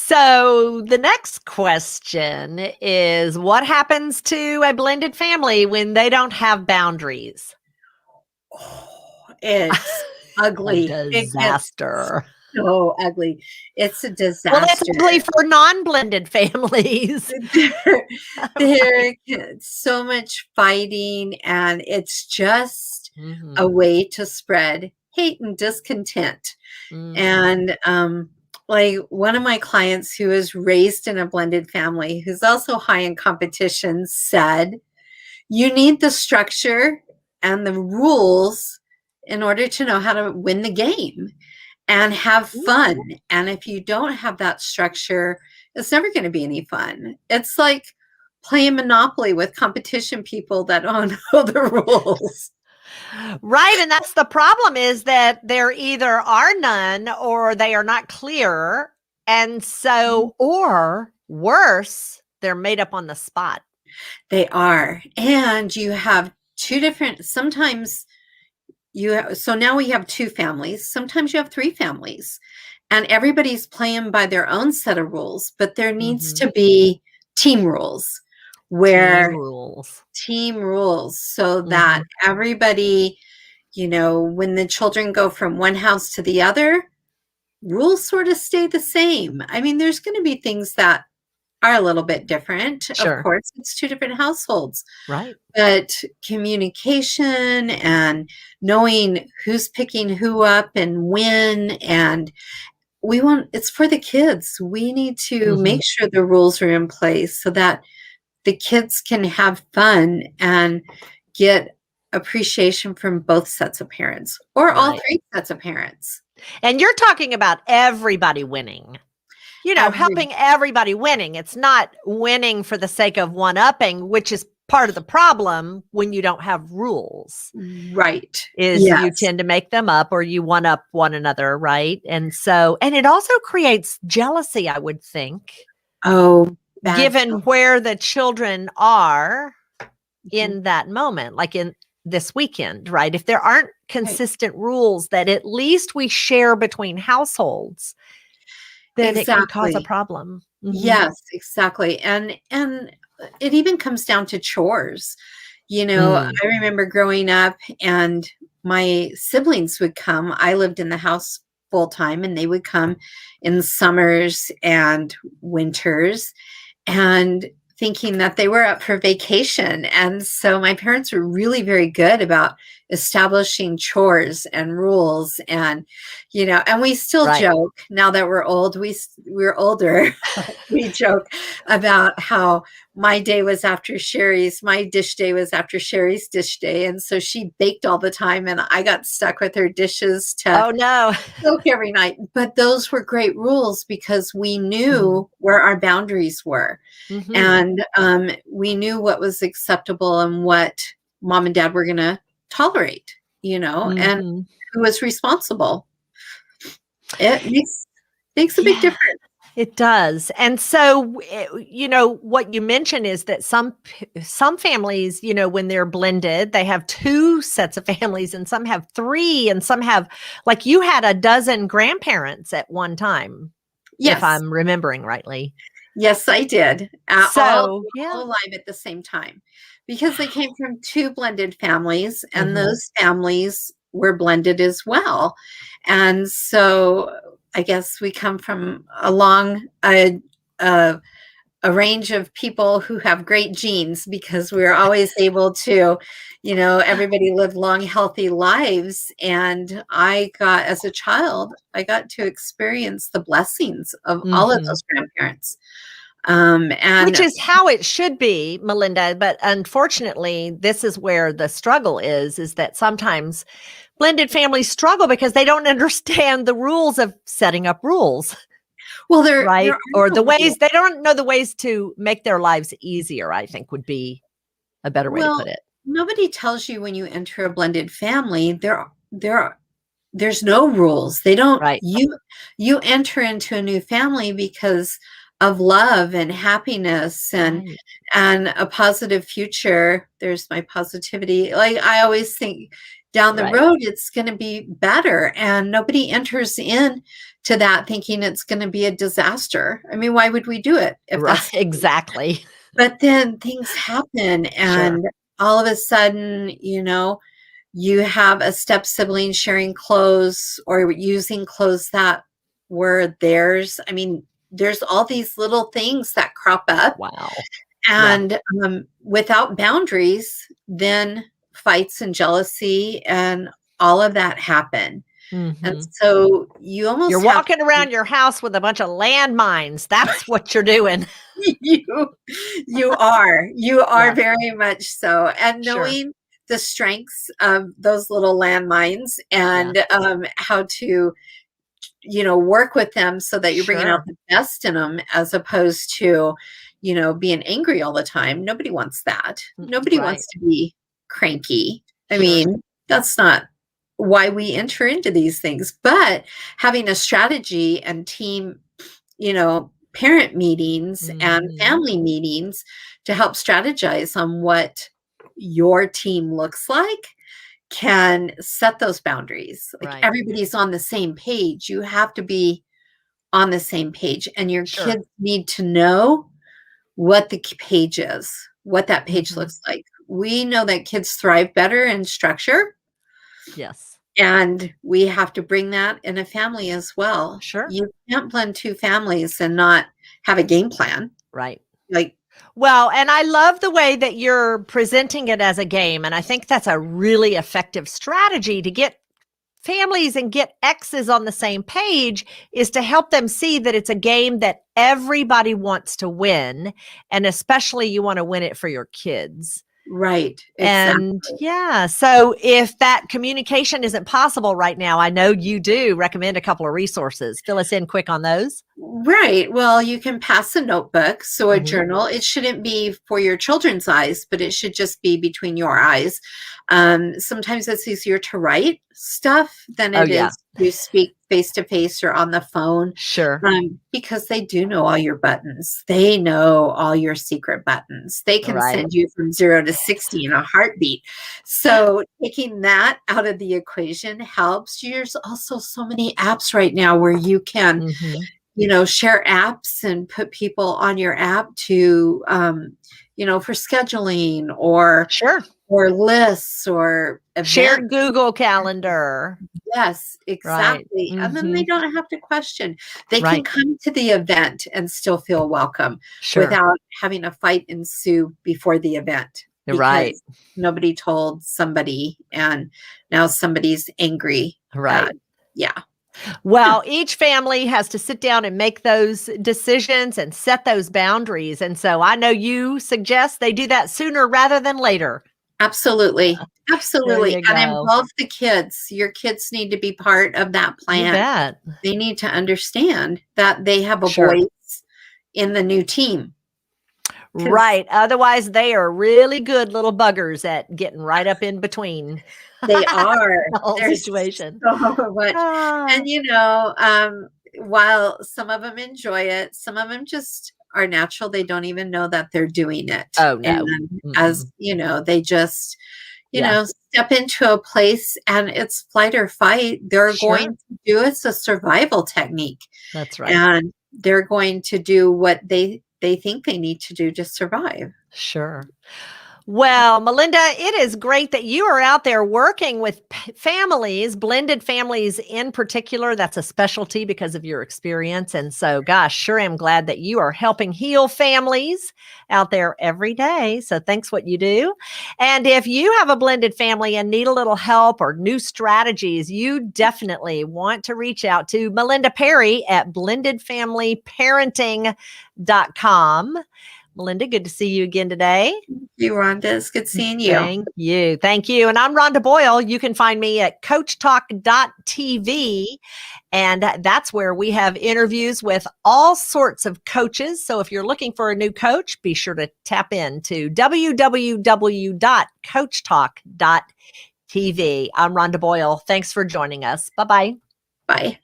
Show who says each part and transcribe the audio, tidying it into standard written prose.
Speaker 1: So the next question is, what happens to a blended family when they don't have boundaries?
Speaker 2: Oh, it's
Speaker 1: A
Speaker 2: ugly. It gets
Speaker 1: disaster.
Speaker 2: so ugly. It's a
Speaker 1: Well, that's
Speaker 2: disaster.
Speaker 1: ugly for non-blended families.
Speaker 2: There,
Speaker 1: Right.
Speaker 2: there is so much fighting, and it's just a
Speaker 1: Mhm.
Speaker 2: way to spread hate and discontent.
Speaker 1: Mhm.
Speaker 2: And like one of my clients who was raised in a blended family, who's also high in competition, said, you need the structure and the rules in order to know how to win the game and have fun. And if you don't have that structure, it's never going to be any fun. It's like playing Monopoly with competition people that don't know the rules.
Speaker 1: Right, and that's the problem, is that there either are none or they are not clear, and so, or worse, they're made up on the spot.
Speaker 2: They are. And you have two different, sometimes so now we have two families. Sometimes you have three families, and everybody's playing by their own set of rules, but there needs
Speaker 1: Mhm.
Speaker 2: to be team rules
Speaker 1: Team
Speaker 2: where
Speaker 1: rules.
Speaker 2: team rules so that
Speaker 1: Mhm.
Speaker 2: everybody, when the children go from one house to the other, rules sort of stay the same. I mean, there's going to be things that are a little bit different. Of
Speaker 1: Sure.
Speaker 2: course, it's two different households,
Speaker 1: Right.
Speaker 2: but communication and knowing who's picking who up and when, and it's for the kids. We need to
Speaker 1: Mhm.
Speaker 2: make sure the rules are in place so that the kids can have fun and get appreciation from both sets of parents or all
Speaker 1: Right.
Speaker 2: three sets of parents.
Speaker 1: And you're talking about everybody winning.
Speaker 2: Every
Speaker 1: Helping everybody winning. It's not winning for the sake of one-upping, which is part of the problem when you don't have rules,
Speaker 2: Right.
Speaker 1: is you
Speaker 2: Yes.
Speaker 1: tend to make them up or you one up one another, right? And it also creates jealousy, I would think,
Speaker 2: Oh, bad
Speaker 1: given where the children are
Speaker 2: children.
Speaker 1: in that moment, like in this weekend, right? If there aren't
Speaker 2: Right.
Speaker 1: consistent rules that at least we share between households, then it can cause a
Speaker 2: Exactly.
Speaker 1: problem. Mhm.
Speaker 2: Yes, exactly. And it even comes down to chores.
Speaker 1: Mm.
Speaker 2: I remember growing up and my siblings would come. I lived in the house full time and they would come in summers and winters and thinking that they were up for vacation. And so my parents were really very good about establishing chores and rules and we still
Speaker 1: Right.
Speaker 2: joke now that we're old, we're older. We joke about how my day was after Sherry's, my dish day was after Sherry's dish day. And so she baked all the time and I got stuck with her dishes to
Speaker 1: Oh, no.
Speaker 2: cook every night. But those were great rules because we
Speaker 1: Mhm.
Speaker 2: knew where our boundaries were.
Speaker 1: Mhm.
Speaker 2: And we knew what was acceptable and what mom and dad were going to tolerate, and
Speaker 1: Mhm.
Speaker 2: who was responsible. It makes a big
Speaker 1: Yeah,
Speaker 2: difference.
Speaker 1: it does. And so, what you mentioned is that some families, when they're blended, they have two sets of families, and some have three, and some have, like, you had a dozen grandparents at one time, if
Speaker 2: Yes.
Speaker 1: I'm remembering rightly.
Speaker 2: Yes, I did.
Speaker 1: So,
Speaker 2: All
Speaker 1: yeah.
Speaker 2: alive at the same time because they came from two blended families, and
Speaker 1: Mhm.
Speaker 2: those families were blended as well. And so I guess we come from a, a range of people who have great genes because we're always able to, everybody live long, healthy lives. And as a child, I got to experience the blessings of all of
Speaker 1: Mhm.
Speaker 2: those grandparents.
Speaker 1: Which
Speaker 2: And
Speaker 1: is how it should be, Melinda, but unfortunately, this is where the struggle is that sometimes blended families struggle because they don't understand the rules of setting up rules,
Speaker 2: well, there
Speaker 1: right?
Speaker 2: are
Speaker 1: Or
Speaker 2: no rules.
Speaker 1: they don't know the ways to make their lives easier, I think would be a better way to
Speaker 2: Well,
Speaker 1: put it.
Speaker 2: nobody tells you when you enter a blended family, there's no rules. They don't
Speaker 1: Right.
Speaker 2: you enter into a new family because of love and happiness and
Speaker 1: Right.
Speaker 2: a positive future. There's my positivity. Like I always think down the
Speaker 1: Right.
Speaker 2: road, it's going to be better. And nobody enters in to that thinking it's going to be a disaster. I mean, why would we do it if
Speaker 1: Right.
Speaker 2: that's,
Speaker 1: Exactly.
Speaker 2: but then things happen
Speaker 1: Sure.
Speaker 2: and all of a sudden, you have a step sibling sharing clothes or using clothes that were theirs. I mean, there's all these little things that crop up.
Speaker 1: Wow. Yeah.
Speaker 2: And without boundaries, then fights and jealousy and all of that happen. And
Speaker 1: Mhm.
Speaker 2: so you
Speaker 1: You're
Speaker 2: almost have
Speaker 1: walking around your house with a bunch of landmines. That's what you're doing.
Speaker 2: you you are
Speaker 1: Yeah.
Speaker 2: very much so. And
Speaker 1: Sure.
Speaker 2: knowing the strengths of those little landmines
Speaker 1: Yeah.
Speaker 2: and how to work with them so that you're bringing out
Speaker 1: Sure.
Speaker 2: the best in them as opposed to being angry all the time. Nobody wants that. Nobody
Speaker 1: Right.
Speaker 2: wants to be cranky. I
Speaker 1: Sure.
Speaker 2: mean, that's not why we enter into these things, but having a strategy and team, parent meetings and
Speaker 1: Mhm.
Speaker 2: family meetings to help strategize on what your team looks like can set those boundaries. Like
Speaker 1: Right.
Speaker 2: everybody's on the same page. You have to be on the same page, and your
Speaker 1: Sure.
Speaker 2: kids need to know what the page is, what that page
Speaker 1: Mhm.
Speaker 2: looks like. We know that kids thrive better in structure,
Speaker 1: Yes.
Speaker 2: and we have to bring that in a family as well.
Speaker 1: Sure.
Speaker 2: You can't blend two families and not have a game plan.
Speaker 1: Right.
Speaker 2: Like,
Speaker 1: Well, and I love the way that you're presenting it as a game, and I think that's a really effective strategy to get families and get exes on the same page is to help them see that it's a game that everybody wants to win, and especially you want to win it for your kids.
Speaker 2: right, exactly.
Speaker 1: And yeah, so if that communication isn't possible right now, I know you do recommend a couple of resources. Fill us in quick on those.
Speaker 2: Right. Well, you can pass a notebook. So a
Speaker 1: Mhm.
Speaker 2: journal, it shouldn't be for your children's eyes, but it should just be between your eyes. Sometimes it's easier to write stuff than
Speaker 1: Oh,
Speaker 2: it
Speaker 1: yeah.
Speaker 2: is to speak face to face or on the phone,
Speaker 1: Sure.
Speaker 2: because they do know all your buttons. They know all your secret buttons. They can
Speaker 1: Right.
Speaker 2: send you from 0 to 60 in a heartbeat. So taking that out of the equation helps. There's also so many apps right now where you can
Speaker 1: Mhm.
Speaker 2: share apps and put people on your app to, for scheduling
Speaker 1: Sure.
Speaker 2: or lists or events.
Speaker 1: Shared Google Calendar.
Speaker 2: Yes,
Speaker 1: Right.
Speaker 2: exactly. And then they
Speaker 1: Mhm.
Speaker 2: don't have to question. They can
Speaker 1: Right.
Speaker 2: come to the event and still feel welcome
Speaker 1: Sure.
Speaker 2: without having a fight ensue before the event
Speaker 1: You're right.
Speaker 2: because nobody told somebody and now somebody's angry.
Speaker 1: Right.
Speaker 2: Yeah.
Speaker 1: Well, each family has to sit down and make those decisions and set those boundaries. And so I know you suggest they do that sooner rather than later.
Speaker 2: Absolutely.
Speaker 1: There
Speaker 2: Absolutely.
Speaker 1: you
Speaker 2: And
Speaker 1: go.
Speaker 2: involve the kids. Your kids need to be part of that
Speaker 1: You
Speaker 2: plan.
Speaker 1: bet.
Speaker 2: They need to understand that they have a
Speaker 1: Sure.
Speaker 2: voice in the new team. 'Cause
Speaker 1: Right. Otherwise, they are really good little buggers at getting right up in between
Speaker 2: they are.
Speaker 1: the whole
Speaker 2: There's
Speaker 1: situation.
Speaker 2: so much.
Speaker 1: Ah,
Speaker 2: And, while some of them enjoy it, some of them just are natural. They don't even know that they're doing it.
Speaker 1: oh,
Speaker 2: And
Speaker 1: no.
Speaker 2: as
Speaker 1: Mm-mm.
Speaker 2: they just
Speaker 1: Yeah.
Speaker 2: step into a place and it's flight or fight. They're
Speaker 1: Sure.
Speaker 2: going to do it's a survival technique.
Speaker 1: That's right.
Speaker 2: And they're going to do what they think they need to do to survive.
Speaker 1: Sure. Well, Melinda, it is great that you are out there working with families, blended families in particular. That's a specialty because of your experience. And so, gosh, sure am glad that you are helping heal families out there every day. So, thanks what you do. And if you have a blended family and need a little help or new strategies, you definitely want to reach out to Melinda Perry at blendedfamilyparenting.com. Melinda, good to see you again today.
Speaker 2: You, Rhonda. It's good seeing you.
Speaker 1: Thank you. Thank you. And I'm Rhonda Boyle. You can find me at coachtalk.tv. And that's where we have interviews with all sorts of coaches. So if you're looking for a new coach, be sure to tap into www.coachtalk.tv. I'm Rhonda Boyle. Thanks for joining us. Bye-bye.
Speaker 2: Bye.